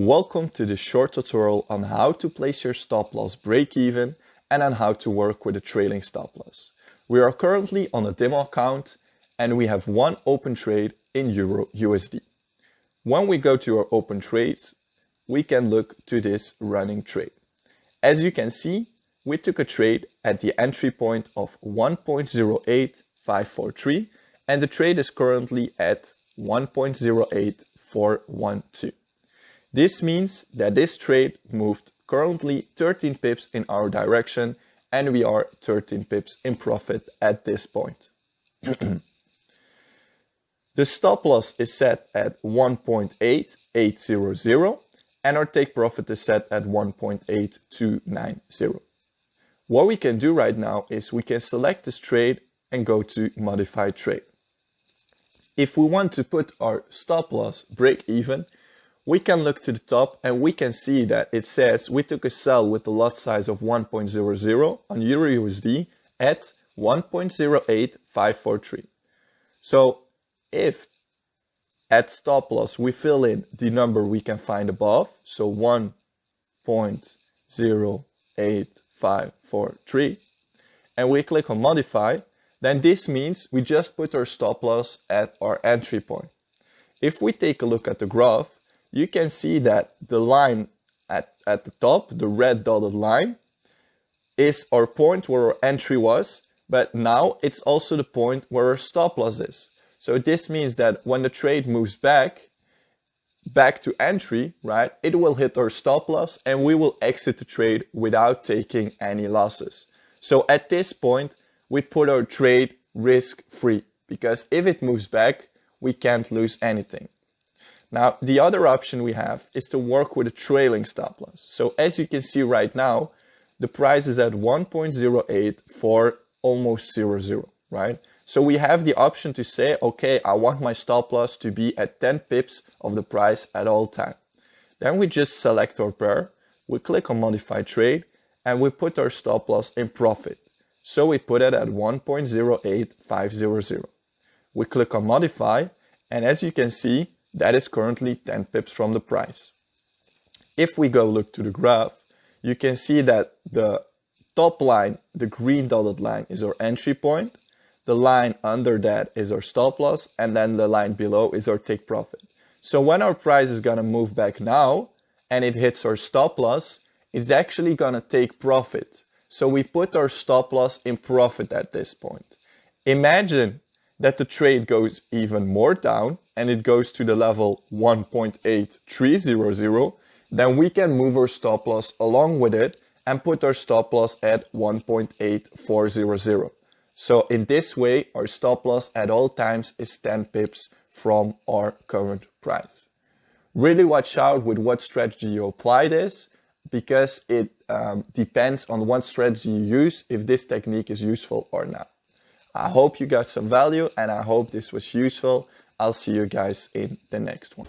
welcome to this short tutorial on how to place your stop loss break even and on how to work with a trailing stop loss. We are currently on a demo account and we have one open trade in Euro USD. When we go to our open trades, we can look to this running trade. As you can see, we took a trade at the entry point of 1.08543 and the trade is currently at 1.08412. This means that this trade moved currently 13 pips in our direction and we are 13 pips in profit at this point. The stop loss is set at 1.8800 and our take profit is set at 1.8290. What we can do right now is we can select this trade and go to modify trade. If we want to put our stop loss break even, we can look to the top and we can see that it says we took a sell with a lot size of 1.00 on Euro USD at 1.08543. So if at stop loss we fill in the number we can find above, so 1.08543, and we click on modify, then this means we just put our stop loss at our entry point. If we take a look at the graph, you can see that the line at the top, the red dotted line, is our point where our entry was, but now it's also the point where our stop loss is. So this means that when the trade moves back to entry, right, it will hit our stop loss and we will exit the trade without taking any losses. So at this point, we put our trade risk-free because if it moves back, we can't lose anything. Now, the other option we have is to work with a trailing stop loss. So as you can see right now, the price is at 1.08 for almost 00, right? So we have the option to say, okay, I want my stop loss to be at 10 pips of the price at all time. Then we just select our pair, we click on modify trade, and we put our stop loss in profit. So we put it at 1.08500. We click on modify, and as you can see, that is currently 10 pips from the price. If we go look to the graph, you can see that the top line, the green dotted line, is our entry point. The line under that is our stop loss, and then the line below is our take profit. So when our price is gonna move back now, and it hits our stop loss, it's actually gonna take profit. So we put our stop loss in profit at this point. Imagine that the trade goes even more down and it goes to the level 1.8300, then we can move our stop loss along with it and put our stop loss at 1.8400. So in this way, our stop loss at all times is 10 pips from our current price. Really watch out with what strategy you apply this, because it depends on what strategy you use if this technique is useful or not. I hope you got some value and I hope this was useful. I'll see you guys in the next one.